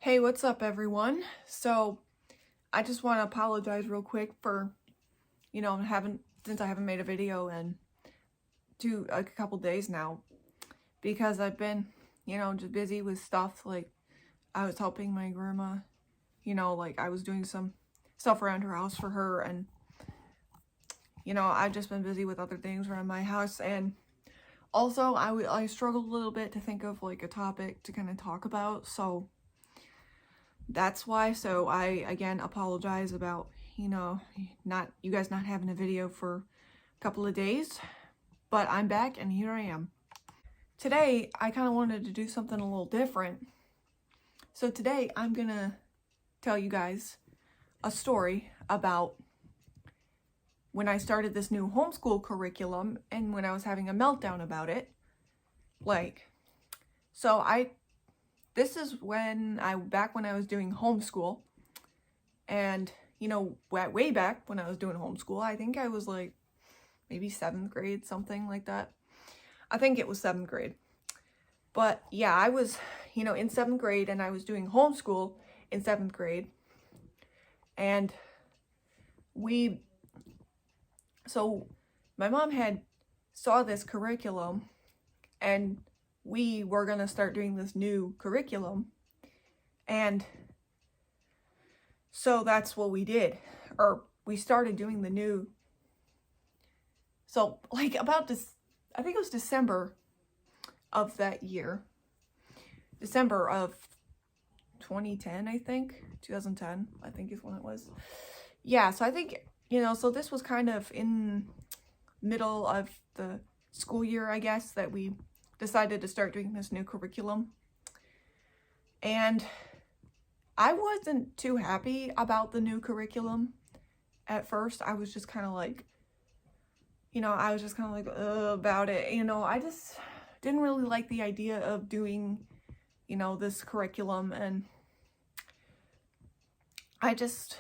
Hey, what's up everyone? So, I just want to apologize real quick for, since I haven't made a video in a couple days now, because I've been, just busy with stuff. Like, I was helping my grandma, I was doing some stuff around her house for her, and, I've just been busy with other things around my house, and also I struggled a little bit to think of, like, a topic to kind of talk about, so that's why. So I again apologize about, you guys not having a video for a couple of days, but I'm back and here I am. Today I kind of wanted to do something a little different. So today I'm gonna tell you guys a story about when I started this new homeschool curriculum and when I was having a meltdown about it. This is back when I was doing homeschool, and, way back when I was doing homeschool, I think I was like maybe 7th grade, something like that. I think it was 7th grade. But yeah, I was, in 7th grade, and I was doing homeschool in 7th grade. And my mom saw this curriculum, and we were going to start doing this new curriculum, and so that's what we did, or we started doing the new, so like about this, I think it was December of that year, December of 2010, I think, 2010, I think is when it was. Yeah, so I think, so this was kind of in middle of the school year, I guess, that we decided to start doing this new curriculum. And I wasn't too happy about the new curriculum at first. I was just kind of like, about it. I just didn't really like the idea of doing, this curriculum. And I just,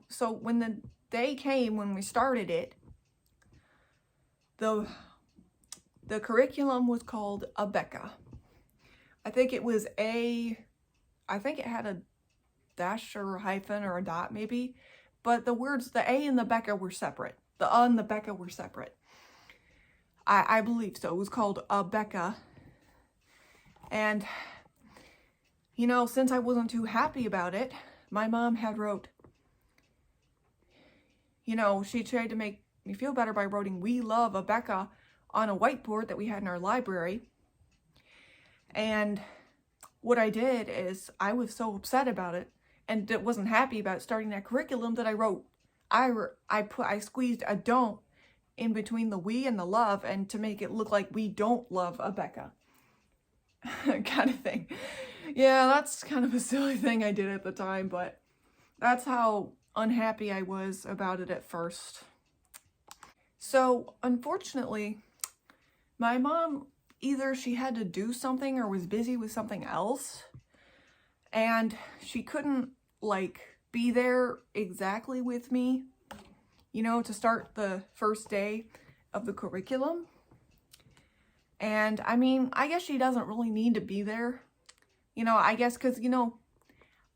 so when the day came when we started it, the curriculum was called Abeka. I think it had a dash or a hyphen or a dot maybe, but the words, the A and the Becca were separate. The and the Becca were separate. I believe so. It was called Abeka. And, since I wasn't too happy about it, my mom had wrote, she tried to make me feel better by writing "We love Abeka" on a whiteboard that we had in our library. And what I did is, I was so upset about it and wasn't happy about starting that curriculum that I squeezed a "don't" in between the "we" and the "love," and to make it look like we don't love Abeka kind of thing. Yeah, that's kind of a silly thing I did at the time, but that's how unhappy I was about it at first. So unfortunately, my mom, either she had to do something or was busy with something else, and she couldn't, be there exactly with me, to start the first day of the curriculum. And, I guess she doesn't really need to be there, I guess, because,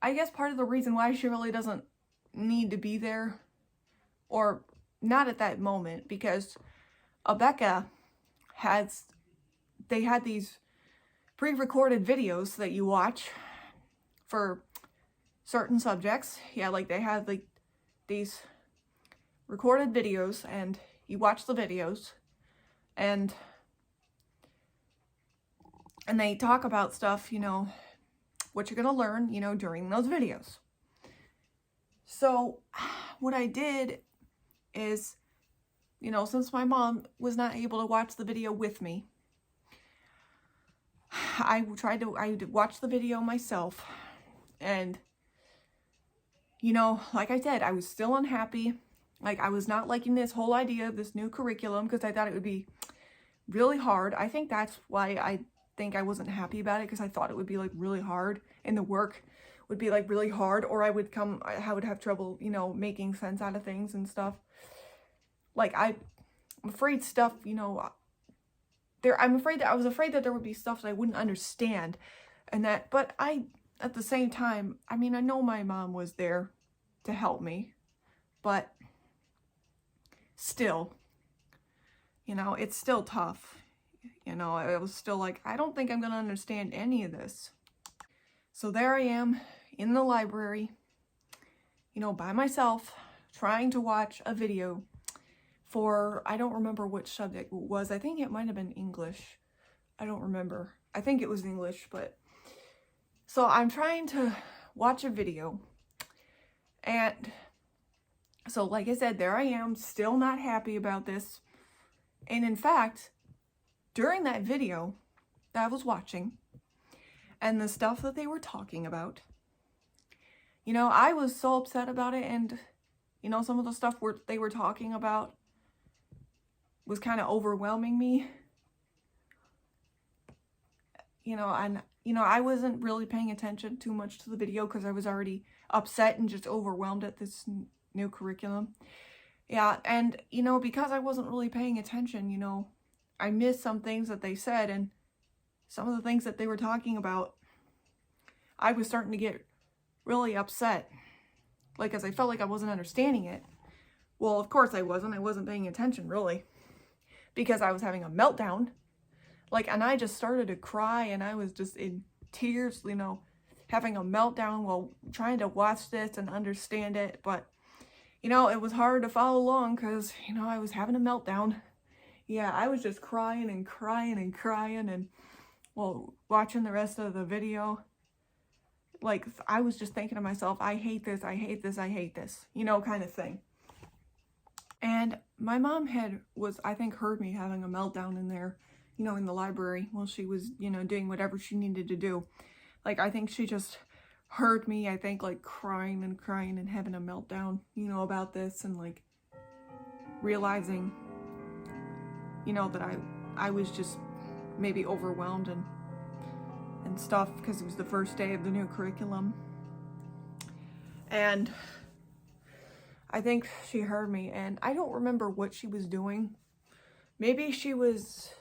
I guess part of the reason why she really doesn't need to be there, or not at that moment, because Abeka they had these pre-recorded videos that you watch for certain subjects. Yeah, they had these recorded videos, and you watch the videos, and they talk about stuff, what you're gonna learn, during those videos. So what I did is, since my mom was not able to watch the video with me, I watch the video myself. And, like I said, I was still unhappy. I was not liking this whole idea of this new curriculum, because I thought it would be really hard. I think that's why I wasn't happy about it, because I thought it would be really hard, and the work would be really hard, or I would have trouble, making sense out of things and stuff. I'm afraid stuff, I was afraid that there would be stuff that I wouldn't understand, and that, but I at the same time, I mean, I know my mom was there to help me, but still, you know, it's still tough. You know, I was still like, I don't think I'm going to understand any of this. So there I am in the library, you know, by myself, trying to watch a video for, I don't remember which subject it was. I think it might have been English. I don't remember. I think it was English, but so I'm trying to watch a video, and so like I said, there I am, still not happy about this. And in fact, during that video that I was watching and the stuff that they were talking about, you know, I was so upset about it, and you know, some of the stuff they were talking about was kind of overwhelming me. You know, and you know, I wasn't really paying attention too much to the video because I was already upset and just overwhelmed at this new curriculum. Yeah, and you know, because I wasn't really paying attention, you know, I missed some things that they said, and some of the things that they were talking about, I was starting to get really upset, like, as I felt like I wasn't understanding it. Well, of course I wasn't paying attention really, because I was having a meltdown. Like, and I just started to cry, and I was just in tears, you know, having a meltdown while trying to watch this and understand it. But, you know, it was hard to follow along because, you know, I was having a meltdown. Yeah, I was just crying and crying and crying, and, well, watching the rest of the video, like, I was just thinking to myself, I hate this, I hate this, I hate this, you know, kind of thing. And my mom I think, heard me having a meltdown in there, you know, in the library while she was, you know, doing whatever she needed to do. Like, I think she just heard me, I think, like, crying and having a meltdown, you know, about this, and, like, realizing, you know, that I was just maybe overwhelmed and stuff because it was the first day of the new curriculum. And I think she heard me, and I don't remember what she was doing. Maybe was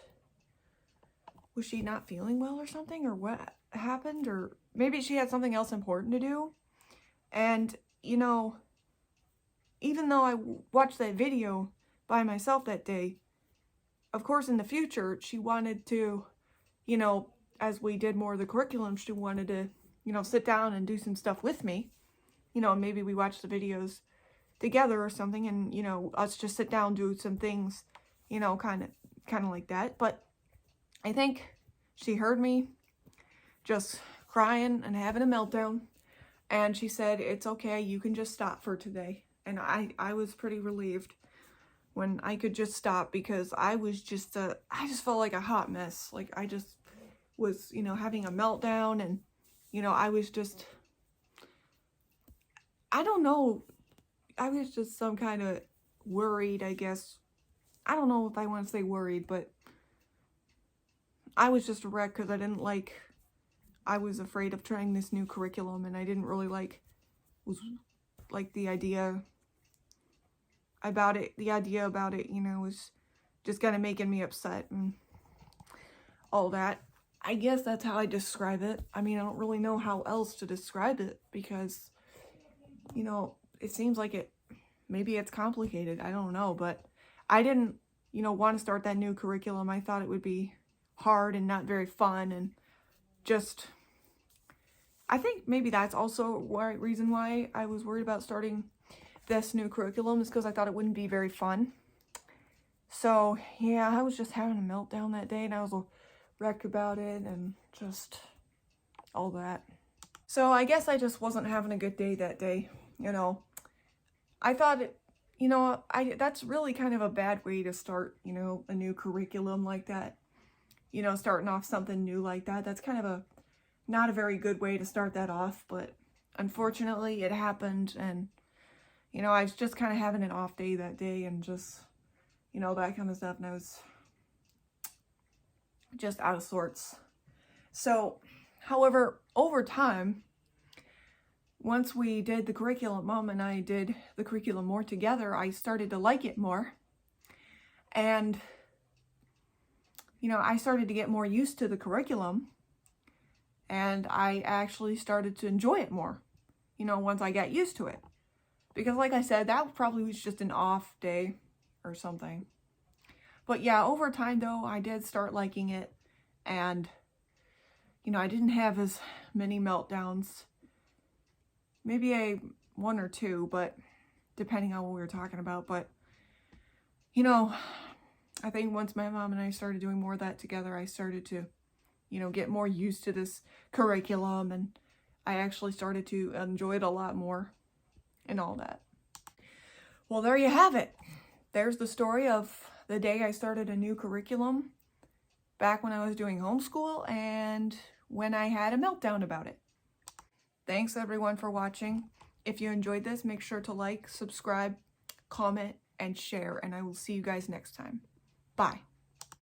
she not feeling well or something, or what happened, or maybe she had something else important to do. And, you know, even though I watched that video by myself that day, of course, in the future, she wanted to, you know, as we did more of the curriculum, she wanted to, you know, sit down and do some stuff with me, you know, maybe we watch the videos together or something, and, you know, us just sit down, do some things, you know, kind of like that. But I think she heard me just crying and having a meltdown, and she said, it's okay, you can just stop for today. And I was pretty relieved when I could just stop, because I was just, I just felt like a hot mess. Like, I just was, you know, having a meltdown, and, you know, I was just, I don't know, I was just some kind of worried, I guess. I don't know if I want to say worried, but I was just a wreck because I was afraid of trying this new curriculum, and I didn't really like the idea about it. The idea about it, you know, was just kind of making me upset and all that. I guess that's how I describe it. I mean, I don't really know how else to describe it, because, you know, it seems like maybe it's complicated. I don't know, but I didn't, you know, want to start that new curriculum. I thought it would be hard and not very fun, and just, I think maybe that's also reason why I was worried about starting this new curriculum, is because I thought it wouldn't be very fun. So yeah, I was just having a meltdown that day, and I was a wreck about it, and just all that. So I guess I just wasn't having a good day that day, you know. I thought you know, that's really kind of a bad way to start, you know, a new curriculum like that. You know, starting off something new like that. That's kind of not a very good way to start that off, but unfortunately it happened, and, you know, I was just kind of having an off day that day, and just, you know, that kind of stuff, and I was just out of sorts. So, however, over time, once we did the curriculum, Mom and I did the curriculum more together, I started to like it more. And, you know, I started to get more used to the curriculum. And I actually started to enjoy it more, you know, once I got used to it. Because like I said, that probably was just an off day or something. But yeah, over time though, I did start liking it. And, you know, I didn't have as many meltdowns. Maybe one or two, but depending on what we were talking about. But, you know, I think once my mom and I started doing more of that together, I started to, you know, get more used to this curriculum, and I actually started to enjoy it a lot more and all that. Well, there you have it. There's the story of the day I started a new curriculum back when I was doing homeschool and when I had a meltdown about it. Thanks everyone for watching. If you enjoyed this, make sure to like, subscribe, comment, and share, and I will see you guys next time. Bye.